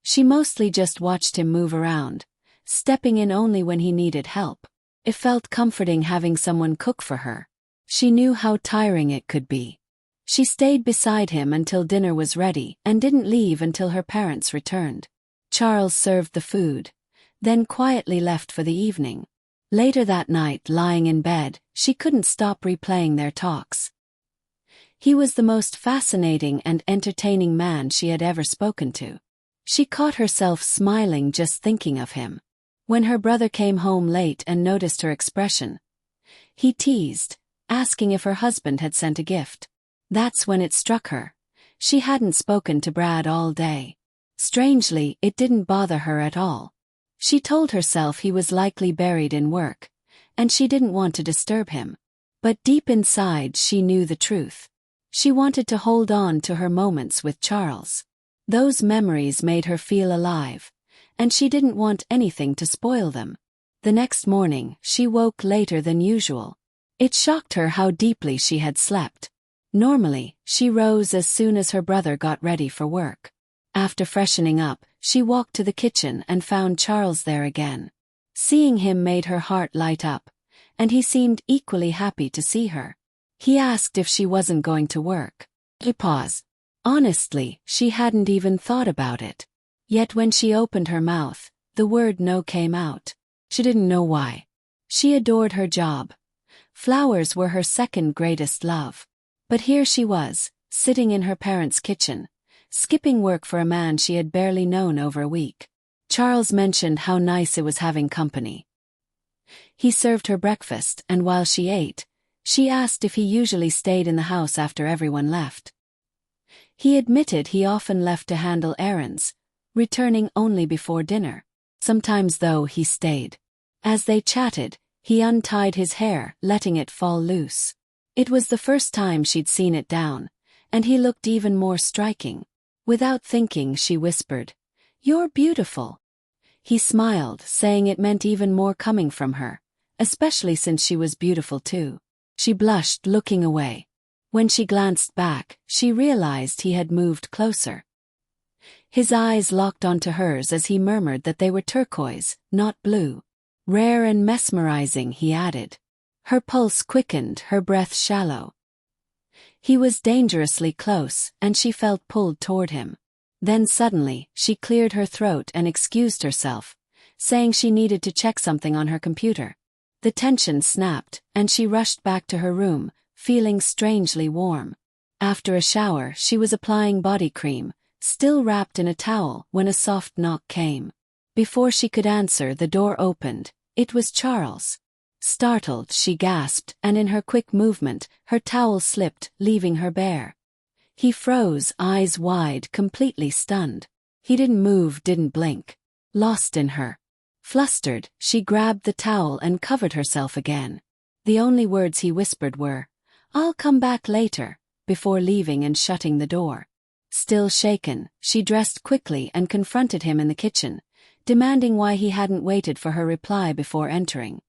She mostly just watched him move around, stepping in only when he needed help. It felt comforting having someone cook for her. She knew how tiring it could be. She stayed beside him until dinner was ready and didn't leave until her parents returned. Charles served the food, then quietly left for the evening. Later that night, lying in bed, she couldn't stop replaying their talks. He was the most fascinating and entertaining man she had ever spoken to. She caught herself smiling just thinking of him. When her brother came home late and noticed her expression, he teased, asking if her husband had sent a gift. That's when it struck her. She hadn't spoken to Brad all day. Strangely, it didn't bother her at all. She told herself he was likely buried in work, and she didn't want to disturb him. But deep inside she knew the truth. She wanted to hold on to her moments with Charles. Those memories made her feel alive, and she didn't want anything to spoil them. The next morning, she woke later than usual. It shocked her how deeply she had slept. Normally, she rose as soon as her brother got ready for work. After freshening up, she walked to the kitchen and found Charles there again. Seeing him made her heart light up, and he seemed equally happy to see her. He asked if she wasn't going to work. She paused. Honestly, she hadn't even thought about it. Yet when she opened her mouth, the word no came out. She didn't know why. She adored her job. Flowers were her second greatest love. But here she was, sitting in her parents' kitchen, skipping work for a man she had barely known over a week. Charles mentioned how nice it was having company. He served her breakfast, and while she ate, she asked if he usually stayed in the house after everyone left. He admitted he often left to handle errands, returning only before dinner. Sometimes, though, he stayed. As they chatted, he untied his hair, letting it fall loose. It was the first time she'd seen it down, and he looked even more striking. Without thinking, she whispered, "You're beautiful." He smiled, saying it meant even more coming from her, especially since she was beautiful too. She blushed, looking away. When she glanced back, she realized he had moved closer. His eyes locked onto hers as he murmured that they were turquoise, not blue. "Rare and mesmerizing," he added. Her pulse quickened, her breath shallow. He was dangerously close, and she felt pulled toward him. Then suddenly, she cleared her throat and excused herself, saying she needed to check something on her computer. The tension snapped, and she rushed back to her room, feeling strangely warm. After a shower, she was applying body cream, still wrapped in a towel, when a soft knock came. Before she could answer, the door opened. It was Charles. Startled, she gasped, and in her quick movement, her towel slipped, leaving her bare. He froze, eyes wide, completely stunned. He didn't move, didn't blink. Lost in her. Flustered, she grabbed the towel and covered herself again. The only words he whispered were, "I'll come back later," before leaving and shutting the door. Still shaken, she dressed quickly and confronted him in the kitchen, demanding why he hadn't waited for her reply before entering.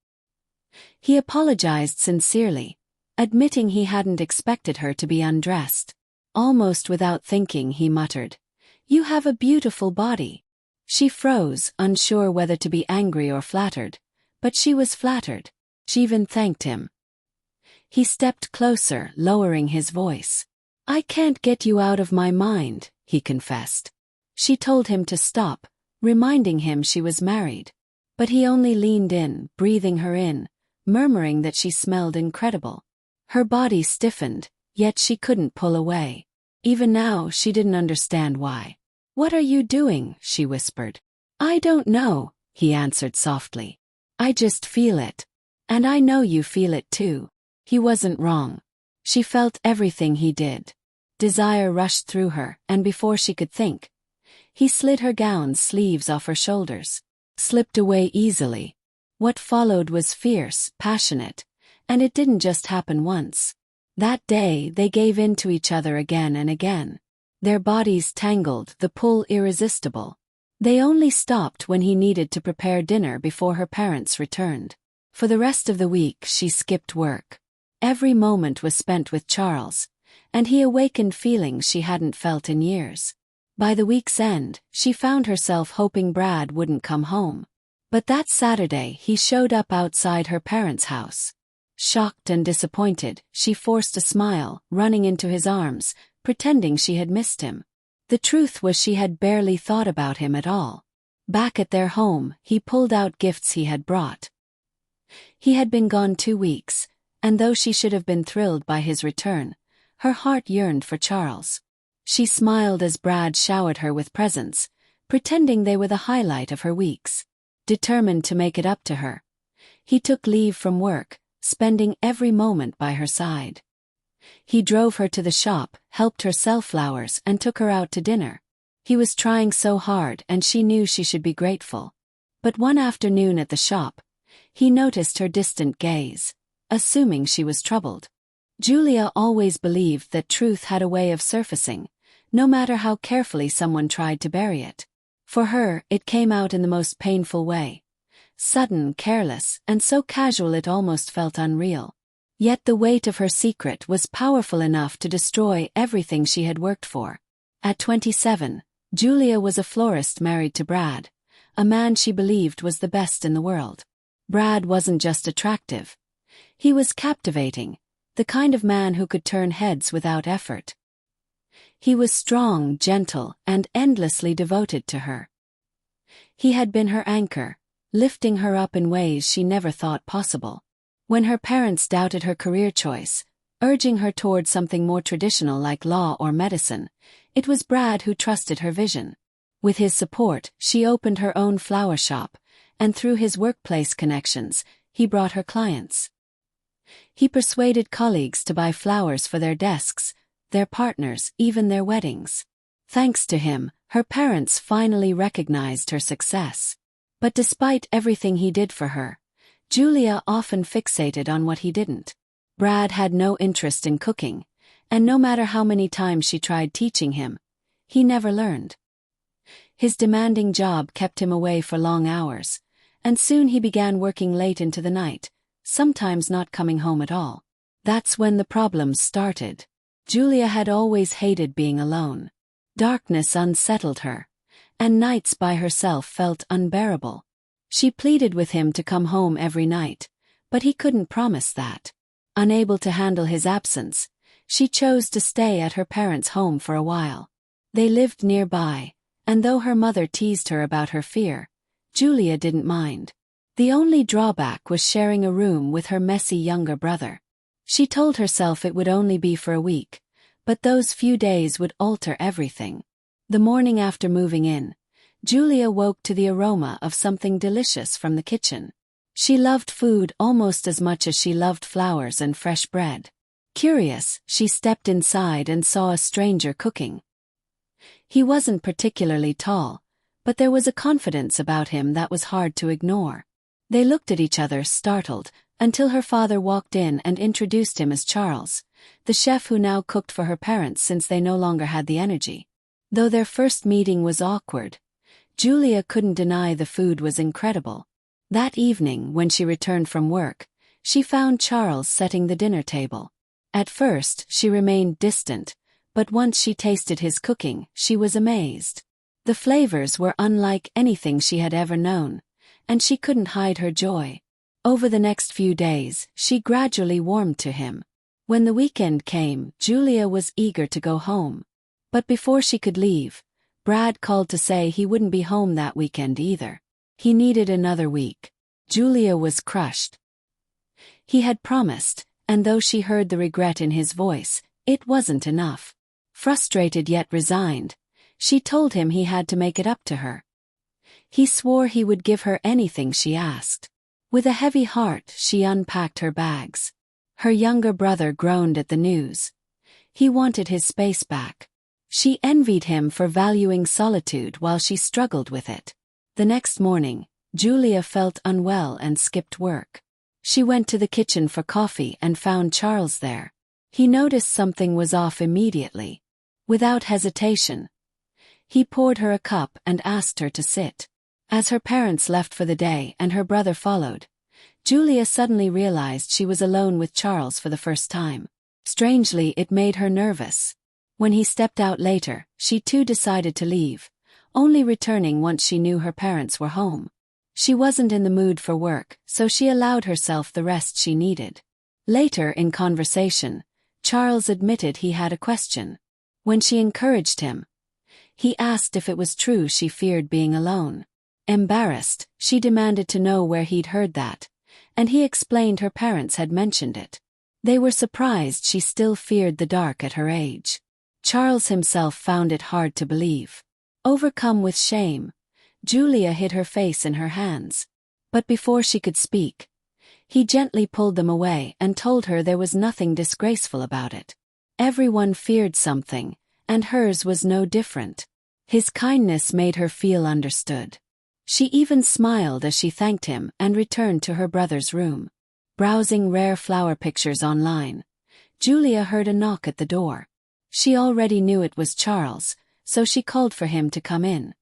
He apologized sincerely, admitting he hadn't expected her to be undressed. Almost without thinking, he muttered, "You have a beautiful body." She froze, unsure whether to be angry or flattered, but she was flattered. She even thanked him. He stepped closer, lowering his voice. "I can't get you out of my mind," he confessed. She told him to stop, reminding him she was married. But he only leaned in, breathing her in, murmuring that she smelled incredible. Her body stiffened, yet she couldn't pull away. Even now, she didn't understand why. "What are you doing?" she whispered. "I don't know," he answered softly. "I just feel it. And I know you feel it too." He wasn't wrong. She felt everything he did. Desire rushed through her, and before she could think, he slid her gown's sleeves off her shoulders, slipped away easily. What followed was fierce, passionate, and it didn't just happen once. That day, they gave in to each other again and again. Their bodies tangled, the pull irresistible. They only stopped when he needed to prepare dinner before her parents returned. For the rest of the week, she skipped work. Every moment was spent with Charles, and he awakened feelings she hadn't felt in years. By the week's end, she found herself hoping Brad wouldn't come home. But that Saturday he showed up outside her parents' house. Shocked and disappointed, she forced a smile, running into his arms, pretending she had missed him. The truth was she had barely thought about him at all. Back at their home, he pulled out gifts he had brought. He had been gone 2 weeks, and though she should have been thrilled by his return, her heart yearned for Charles. She smiled as Brad showered her with presents, pretending they were the highlight of her weeks. Determined to make it up to her, he took leave from work, spending every moment by her side. He drove her to the shop, helped her sell flowers, and took her out to dinner. He was trying so hard and she knew she should be grateful. But one afternoon at the shop, he noticed her distant gaze, assuming she was troubled. Julia always believed that truth had a way of surfacing, no matter how carefully someone tried to bury it. For her, it came out in the most painful way. Sudden, careless, and so casual it almost felt unreal. Yet the weight of her secret was powerful enough to destroy everything she had worked for. At 27, Julia was a florist married to Brad, a man she believed was the best in the world. Brad wasn't just attractive. He was captivating, the kind of man who could turn heads without effort. He was strong, gentle, and endlessly devoted to her. He had been her anchor, lifting her up in ways she never thought possible. When her parents doubted her career choice, urging her toward something more traditional like law or medicine, it was Brad who trusted her vision. With his support, she opened her own flower shop, and through his workplace connections, he brought her clients. He persuaded colleagues to buy flowers for their desks, their partners, even their weddings. Thanks to him, her parents finally recognized her success. But despite everything he did for her, Julia often fixated on what he didn't. Brad had no interest in cooking, and no matter how many times she tried teaching him, he never learned. His demanding job kept him away for long hours, and soon he began working late into the night, sometimes not coming home at all. That's when the problems started. Julia had always hated being alone. Darkness unsettled her, and nights by herself felt unbearable. She pleaded with him to come home every night, but he couldn't promise that. Unable to handle his absence, she chose to stay at her parents' home for a while. They lived nearby, and though her mother teased her about her fear, Julia didn't mind. The only drawback was sharing a room with her messy younger brother. She told herself it would only be for a week, but those few days would alter everything. The morning after moving in, Julia woke to the aroma of something delicious from the kitchen. She loved food almost as much as she loved flowers and fresh bread. Curious, she stepped inside and saw a stranger cooking. He wasn't particularly tall, but there was a confidence about him that was hard to ignore. They looked at each other, startled, until her father walked in and introduced him as Charles, the chef who now cooked for her parents since they no longer had the energy. Though their first meeting was awkward, Julia couldn't deny the food was incredible. That evening, when she returned from work, she found Charles setting the dinner table. At first, she remained distant, but once she tasted his cooking, she was amazed. The flavors were unlike anything she had ever known, and she couldn't hide her joy. Over the next few days, she gradually warmed to him. When the weekend came, Julia was eager to go home. But before she could leave, Brad called to say he wouldn't be home that weekend either. He needed another week. Julia was crushed. He had promised, and though she heard the regret in his voice, it wasn't enough. Frustrated yet resigned, she told him he had to make it up to her. He swore he would give her anything she asked. With a heavy heart, she unpacked her bags. Her younger brother groaned at the news. He wanted his space back. She envied him for valuing solitude while she struggled with it. The next morning, Julia felt unwell and skipped work. She went to the kitchen for coffee and found Charles there. He noticed something was off immediately. Without hesitation, he poured her a cup and asked her to sit. As her parents left for the day and her brother followed, Julia suddenly realized she was alone with Charles for the first time. Strangely, it made her nervous. When he stepped out later, she too decided to leave, only returning once she knew her parents were home. She wasn't in the mood for work, so she allowed herself the rest she needed. Later in conversation, Charles admitted he had a question. When she encouraged him, he asked if it was true she feared being alone. Embarrassed, she demanded to know where he'd heard that, and he explained her parents had mentioned it. They were surprised she still feared the dark at her age. Charles himself found it hard to believe. Overcome with shame, Julia hid her face in her hands. But before she could speak, he gently pulled them away and told her there was nothing disgraceful about it. Everyone feared something, and hers was no different. His kindness made her feel understood. She even smiled as she thanked him and returned to her brother's room. Browsing rare flower pictures online, Julia heard a knock at the door. She already knew it was Charles, so she called for him to come in.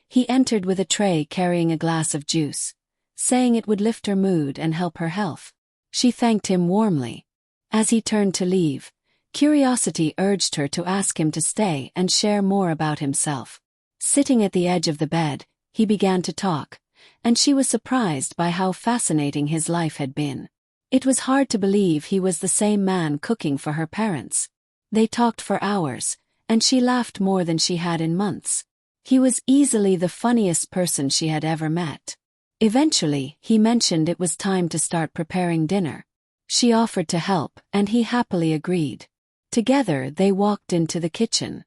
He entered with a tray carrying a glass of juice, saying it would lift her mood and help her health. She thanked him warmly. As he turned to leave, curiosity urged her to ask him to stay and share more about himself. Sitting at the edge of the bed, he began to talk, and she was surprised by how fascinating his life had been. It was hard to believe he was the same man cooking for her parents. They talked for hours, and she laughed more than she had in months. He was easily the funniest person she had ever met. Eventually, he mentioned it was time to start preparing dinner. She offered to help, and he happily agreed. Together they walked into the kitchen.